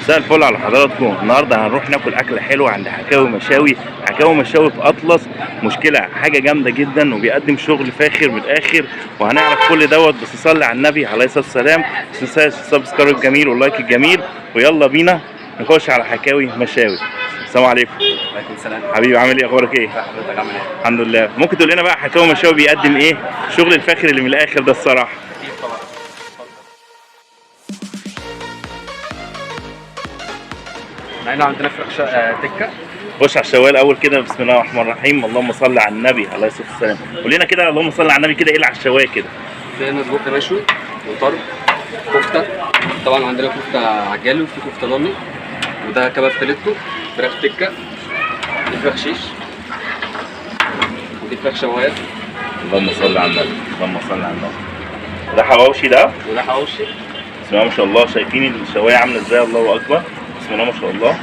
مساء الفل على حضراتكم. النهارده هنروح ناكل اكله حلوه عند حكاوي مشاوي. حكاوي مشاوي في اطلس، مشكله حاجه جامده جدا وبيقدم شغل فاخر من الاخر، وهنعرف كل دوت. بس صلي على النبي عليه الصلاه والسلام. ما تنساش السبسكرايب الجميل واللايك الجميل، ويلا بينا نخش على حكاوي مشاوي. السلام عليكم. وعليكم السلام. حبيبي عامل ايه؟ اخبارك ايه؟ حضرتك عامل ايه؟ الحمد لله. ممكن تقول لنا بقى حكاوي مشاوي بيقدم ايه؟ الشغل الفاخر اللي من الاخر ده الصراحه. اكيد طبعا. احنا عندنا فراخ تكه. خش على الشوال اول كده. بسم الله الرحمن الرحيم. اللهم صل على النبي عليه الصلاه والسلام. قول لنا كده اللهم صل على النبي كده ايه اللي على الشوال كده؟ فينا سجق مشوي وطرب كفته. طبعا عندنا كفته عجالي وفي كفته ضاني، وده كباب فيليتو، فراخ تكه، دي فراخ شيش، ودي فراخ شوايه. اللهم صل على النبي. اللهم صل على النبي. ده حواوشي ده؟ وده حواوشي. بسم الله ما شاء الله. شايفين الشوايه عامله ازاي؟ الله اكبر. بسم الله ما شاء الله.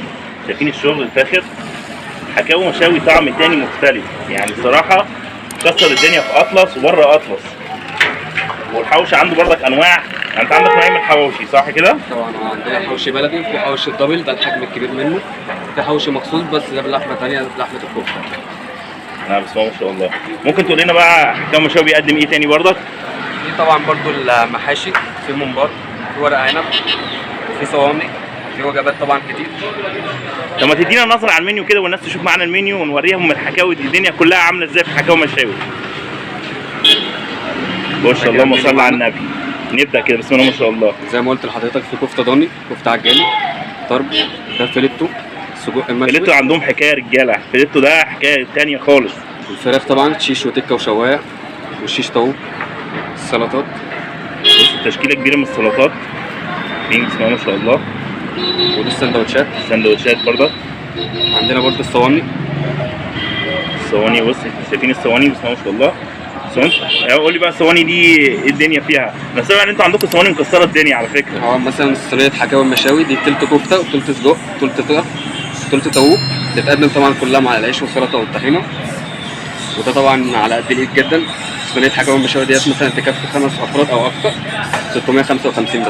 شايفين الشغل الفاخر؟ حكاوي مشاوي طعم تاني مختلف يعني صراحه. كسر الدنيا في اطلس وبره اطلس. والحواوشي عنده برضك انواع. انت عندك نوعين من الحواوشي صح كده؟ طبعا عندنا حواوشي بلدي، وفي حواوشي الدبل ده الحجم الكبير منه، في حواوشي مخصوص بس ده بلحمه ثانيه، لحمه الكفته. بسم الله ما شاء الله. ممكن تقول لنا بقى حكاوي مشاوي بيقدم ايه تاني برضك؟ في طبعا برضو المحاشي، في ممبار، في ورق عنب، في صواني، في وجبات طبعا كتير. طب ما تدينا نظره على المنيو كده والناس تشوف معانا المنيو ونوريهم الحكاوي دي الدنيا كلها عامله ازاي في حكاوي مشاوي. بص اللهم صل على النبي. نبدا كده بسم الله ما شاء الله. زي ما قلت لحضرتك في كفته ضاني، كفته عجالي، طرب، ده فيليتو، سجق مشوي. فيليتو عندهم حكايه رجاله. فيليتو ده حكايه تانيه خالص. الفراخ طبعا شيش وتكه وشوايه والشيش طاووق، السلطات. بص التشكيله كبيره من السلطات. بسم الله ما شاء الله. ودي السندوتشات. السندوتشات برضه. عندنا برضو الصواني. الصواني بص شايفين الصواني بسم الله ما شاء الله. قول لي بقى الصواني دي ايه الدنيا فيها؟ انا سامع ان انتوا عندكم صواني مكسره الدنيا على فكره. مثلا صينيه حكاوي مشاوي دي تلت كفته وتلت سجق وتلت طرب وتلت طاووق، بتتقدم طبعا كلها مع العيش والسلطه والطحينه، وده طبعا على قد الايد جدا. صينيه حكاوي مشاوي ديت مثلا تكفي 5 افراد او اكتر، 655 بس.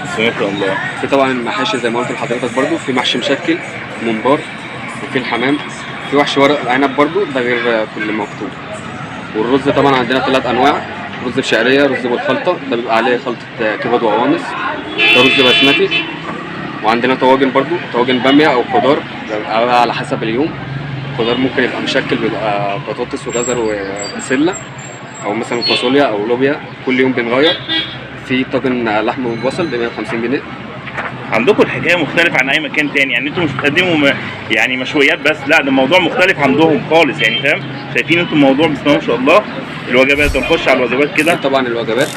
بسم الله ما شاء الله. في طبعا المحاشي زي ما قلت لحضرتك برضو، في محشي مشكل، ممبار، وفي الحمام، في وحشي ورق عنب برضو ده غير كل مكتوب. والرز طبعا عندنا 3 انواع، رز بشعريه، رز بالخلطه ده بيبقى عليه خلطه كبد وقوانص، ده رز بسمتي. وعندنا طواجن برضو، طواجن باميه او خضار بيبقى على حسب اليوم. خضار ممكن يبقى مشكل، بيبقى بطاطس وجزر وبسله، او مثلا فاصوليا او لوبيا، كل يوم بنغير. في طاجن لحم وبصل ب 150 جنيه. عندكم الحكايه مختلفه عن اي مكان تاني، يعني انتوا مش بتقدموا يعني مشويات بس، لا ده الموضوع مختلف عندهم خالص يعني فاهم؟ شايفين انتوا الموضوع بسم الله ما شاء الله. الوجبات نخش على الوجبات كده. طبعا الوجبات،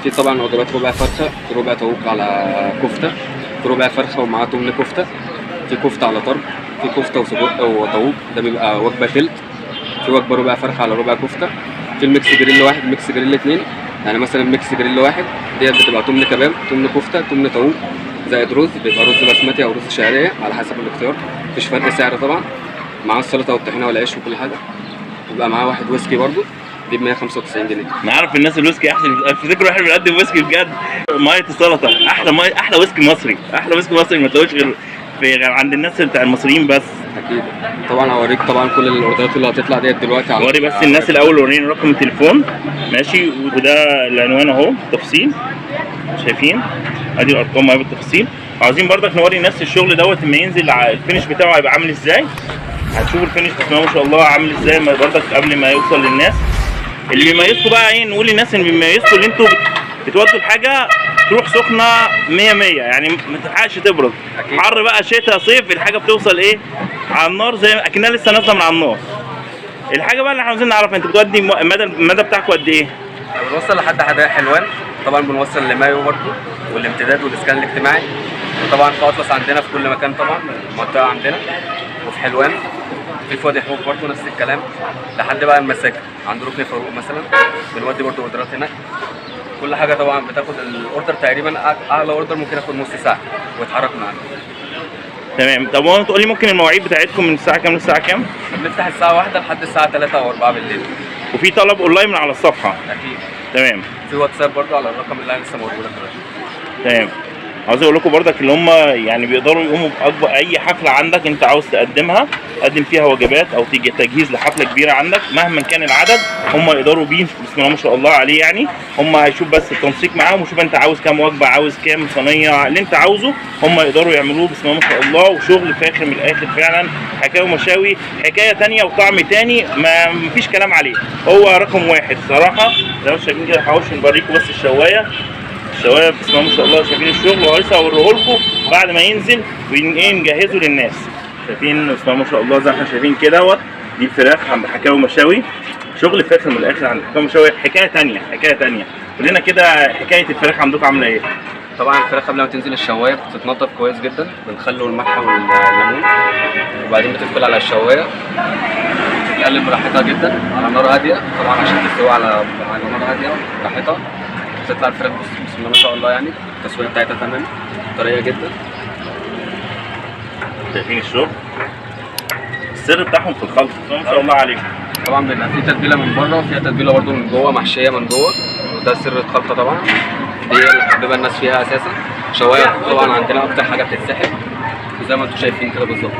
في طبعا وجبات ربع فرخه، في ربع طاووق على كفته، في ربع فرخه ومعاه تمن كفته، في كفته على طرب، في كفته وسجق وطاووق ده بيبقى وجبه تلت، في وجبه ربع فرخه على ربع كفته، في الميكس جريل واحد، ميكس جريل 2. يعني مثلا ميكس جريل واحد ديت بتبقى تمن كباب، تمن كفته، تمن طاووق، زائد رز، بيبقى رز بسمتي او رز شعريه على حسب الاختيار. مفيش فرق سعر طبعا، معاه السلطه والطحينه والعيش وكل حاجه. بيبقى معاه واحد ويسكي برضو دي ب 195 جنيه. انا عارف الناس الويسكي احسن. افتكروا احنا بنقدم ويسكي بجد. ميه السلطه احلى ميه، احلى ويسكي مصري، احلى ويسكي مصري ما تلاقوش غير عند الناس بتاع المصريين بس. اكيد طبعا. هوريك طبعا كل الاوردرات اللي هتطلع ديت دلوقتي. وري بس الناس الاول، وريني رقم التليفون ماشي، وده العنوان اهو تفصيل. شايفين ادي الارقام اهي بالتفصيل. عاوزين برضك نوري الناس الشغل دوت لما ينزل الفينش بتاعه هيبقى عامل ازاي. هتشوفوا الفينش بسم الله ما شاء الله عامل ازاي برضك قبل ما يوصل للناس. اللي بيميزكم بقى ايه؟ نقول للناس اللي بيميزكم اللي انتوا بتودوا الحاجه تروح سخنه 100 100 يعني ما تلحقش تبرد. حر بقى شتاء صيف الحاجه بتوصل ايه؟ على النار زي اكنها لسه نازله من على النار. الحاجه بقى اللي احنا عاوزين نعرفها انتوا بتودي المدى بتاعكم قد ايه؟ بنوصل لحد حدائق حلوان، طبعا بنوصل لمايو برضه، والامتداد والاسكان الاجتماعي. وطبعا في اطلس عندنا في كل مكان طبعا، المنطقه عندنا، وفي حلوان، في وادي حبوب برضه نفس الكلام، لحد بقى المساكن عند ركن فاروق مثلا بنودي برضه اوردرات هناك. كل حاجه طبعا بتاخد الاوردر تقريبا، اعلى اوردر ممكن ياخد نص ساعه ويتحرك معانا. تمام. طب هو تقول لي ممكن المواعيد بتاعتكم من الساعه كام للساعه كام؟ بنفتح الساعه 1 لحد الساعه 3 او 4 بالليل. وفي طلب اونلاين من على الصفحه؟ اكيد. تمام. في واتساب برضه على الرقم اللي انا لسه موجوده دلوقتي. تمام. عاوز اقول لكم برضك اللي هم يعني بيقدروا يقوموا باكبر اي حفله عندك انت عاوز تقدمها، تقدم فيها وجبات او تيجي تجهيز لحفله كبيره عندك مهما كان العدد، هم يقدروا بيه بسم الله ما شاء الله عليه. يعني هم هيشوف بس التنسيق معاهم وشوف انت عاوز كام وجبه، عاوز كام صينيه، اللي انت عاوزه هم يقدروا يعملوه بسم الله ما شاء الله. وشغل فاخر من الاخر فعلا، حكاوي ومشاوي حكايه تانية وطعم تاني ما مفيش كلام عليه، هو رقم واحد صراحه. زي ما انتم شايفين كده حواوشي، نوريكم بس الشوايه بسم الله ما شاء الله. شايفين الشغل ولسه هوريه لكم بعد ما ينزل ونجهزه للناس. شايفين بسم الله ما شاء الله زي ما احنا شايفين كده، دي الفراخ عند حكاوي ومشاوي، شغل فاخر من الاخر عند حكاوي ومشاوي. حكايه تانية قول لنا كده حكايه الفراخ عندكم عامله ايه؟ طبعا الفراخ قبل ما تنزل الشوايه بتتنضف كويس جدا بالخل والملح والليمون، وبعدين بتدخل على الشوايه تتقلب براحتها جدا على نار هاديه، طبعا عشان تستوي على نار هاديه براحتها. تطلع الفراخ بسم الله ما شاء الله، يعني التسويه بتاعتها تمام، طريه جدا. شايفين الشغل، السر بتاعهم في الخلط بسم الله ما شاء الله عليكم. طبعا بيبقى في تتبيله من بره وفيها تتبيله برده من جوه، محشيه من جوه، وده سر الخلطه طبعا، دي اللي حبيبها الناس فيها اساسا. شوايه طبعا عندنا اكتر حاجه بتتسحب زي ما انتم شايفين كده بالظبط.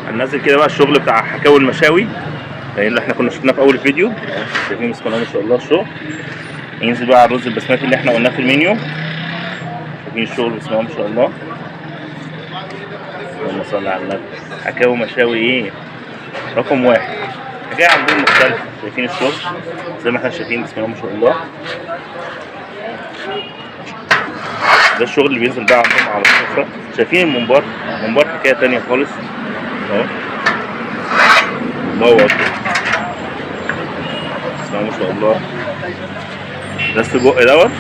هننزل كده بقى الشغل بتاع حكاوي المشاوي اللي احنا كنا شفناه في اول فيديو. شايفين بسم الله ما شاء الله الشغل. ينزل بقى على الرز البسمتي اللي احنا قلناه في المنيو. شايفين الشغل بسم الله ما شاء الله. اللهم صل على النبي. حكاوي مشاوي ايه رقم واحد، حكايه عندهم مختلفه. شايفين الشغل زي ما احنا شايفين بسم الله ما شاء الله. ده الشغل اللي بينزل بقى عندهم على السفره. شايفين الممبار حكايه تانية خالص اهو. الله اكبر بسم الله ما شاء الله. ده السجق دوت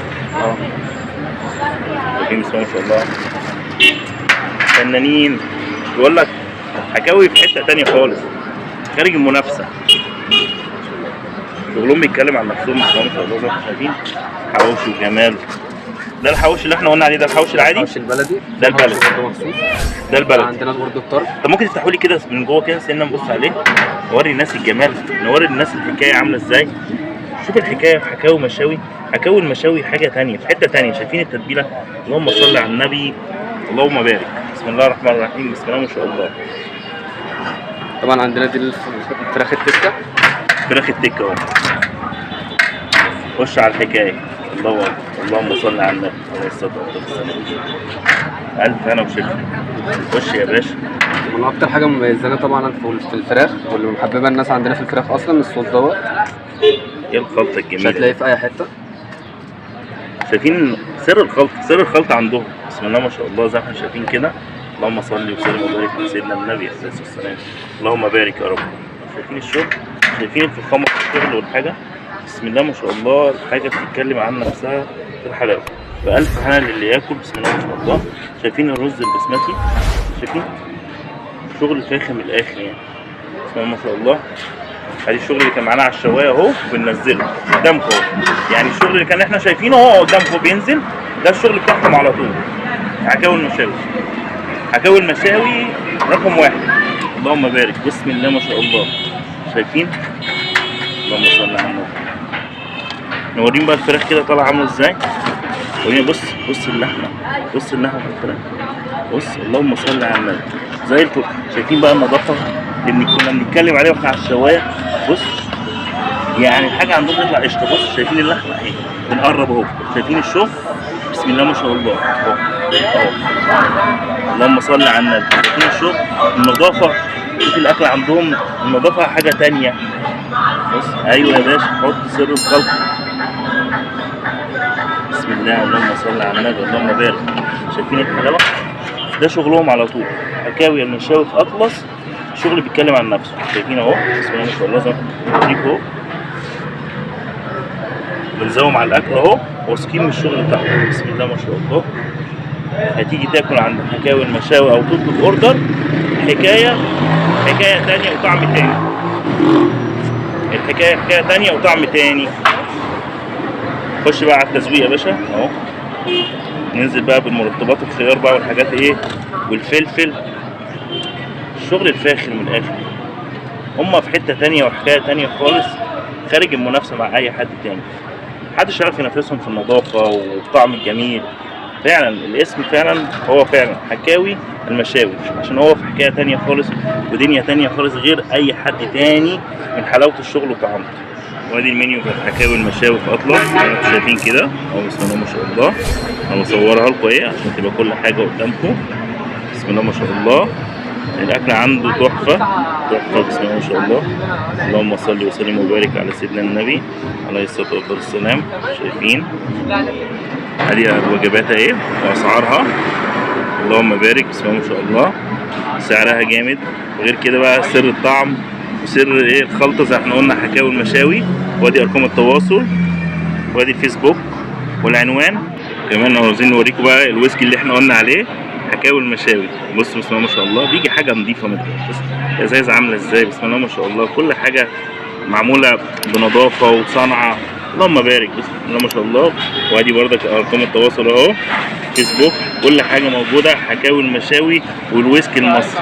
شايفين بسم الله ما شاء الله. فنانين بيقول لك حكاوي في حته تانية خالص خارج المنافسه، شغلهم بيتكلم عن نفسهم بسم الله ما شاء الله. زي ما احنا شايفين حواوشي وجمال. ده الحواوشي اللي احنا قلنا عليه، ده الحواوشي العادي، الحواوشي البلدي، ده البلدي ده البلدي. عندنا برده الطرب. طب ممكن تفتحوا لي كده من جوه كده سنه نبص عليه، نوري الناس الجمال، نوري الناس الحكايه عامله ازاي. شوف الحكايه في حكاوي مشاوي، حكاوي المشاوي حاجه تانية في حته تانية. شايفين التتبيله، اللهم صل على النبي اللهم بارك. بسم الله الرحمن الرحيم، بسم الله ما شاء الله. طبعا عندنا دي الفراخ التكه، فراخ التكه اهو. خش على الحكايه، الله اكبر، اللهم صل على النبي عليه الصلاه والسلام. الف هنا وشفا. خش يا باشا. من اكتر حاجه مميزانا طبعا في الفراخ واللي محببه الناس عندنا في الفراخ اصلا الصوص دوت. ايه الخلطه الجميله، مش هتلاقيه في اي حته. شايفين سر الخلطه عندهم بسم الله ما شاء الله. زي ما احنا شايفين كده، اللهم صل وسلم وبارك على سيدنا النبي عليه الصلاه والسلام. اللهم بارك يا رب. شايفين الشغل، شايفين الفخامه في الشغل والحاجه بسم الله ما شاء الله. الحاجه بتتكلم عن نفسها في الحلاوه. بألف هنا للي ياكل بسم الله ما شاء الله. شايفين الرز البسمتي، شايفين شغل فاخر من الاخر يعني بسم الله ما شاء الله. ادي الشغل اللي كان معانا على الشوايه اهو بننزله قدامكم اهو. يعني الشغل اللي كان احنا شايفينه اهو قدامكم بينزل، ده الشغل بتاعكم على طول. حكاوي المشاوي، حكاوي المشاوي رقم واحد. اللهم بارك بسم الله ما شاء الله. شايفين اللهم صل على النبي. نوريهم بقى الفراخ كده طالعه عامله ازاي. بص اللحمه، بص اللحمه في الفراخ، بص اللهم صل على النبي زي الفل. شايفين بقى النظافه اللي كنا بنتكلم عليها واحنا على الشوايه. بص يعني الحاجه عندهم تطلع قشطه. بص شايفين اللحمه اهي، بنقرب اهو. شايفين الشغل بسم الله ما شاء الله اهو. اللهم صل على النبي. شايفين الشغل، النظافه. شوف الاكل عندهم النظافه حاجه تانية. بص ايوه يا باشا، حط سر الخلط بسم الله. اللهم صل على النبي اللهم بارك. شايفين الحلاوه، ده شغلهم على طول. حكاوي المشاوي في اطلس، الشغل بيتكلم عن نفسه. شايفين اهو بسم الله ما شاء الله. زي ما بوريكم اهو بنزوم على الاكل اهو، واثقين من الشغل بتاعهم بسم الله ما شاء الله. هتيجي تاكل عند حكاوي المشاوي او تطلب اوردر، حكايه تانية وطعم تاني. الحكايه حكايه تانية وطعم تاني. خش بقى على التسويق يا باشا اهو. ننزل بقى بالمرطبات الخيار بقى والحاجات ايه والفلفل. الشغل الفاخر من الاخر. هما في حته تانية وحكايه تانية خالص، خارج المنافسه مع اي حد تاني. محدش يعرف ينافسهم في النظافه والطعم الجميل. فعلا الاسم فعلا هو فعلا حكاوي المشاوي، عشان هو في حكايه تانية خالص ودنيا تانية خالص غير اي حد تاني من حلاوه الشغل وطعمه. وادي المنيو بتاع حكاوي المشاوي في اطلس زي ما انتم شايفين كده اهو، بسم الله ما شاء الله. انا بصورها لكم ايه عشان تبقى كل حاجه قدامكم. بسم الله ما شاء الله. الاكل عنده تحفه تحفه، بسم الله ما شاء الله. اللهم صل وسلم وبارك على سيدنا النبي عليه الصلاه والسلام. شايفين ادي الوجبات اهي واسعارها، اللهم بارك، بسم الله ما شاء الله. سعرها جامد. وغير كده بقى سر الطعم وسر ايه الخلطه زي ما احنا قلنا حكاوي المشاوي. وادي ارقام التواصل وادي الفيسبوك والعنوان. كمان عاوزين نوريكم بقى الويسكي اللي احنا قلنا عليه حكاوي المشاوي. بص بسم الله ما شاء الله، بيجي حاجه نظيفه من بص الازايز عامله ازاي، بسم الله ما شاء الله. كل حاجه معموله بنظافه وصنعه، اللهم بارك، بسم الله ما شاء الله. وادي برضك ارقام التواصل اهو، فيسبوك، كل حاجه موجوده حكاوي المشاوي والويسكي المصري.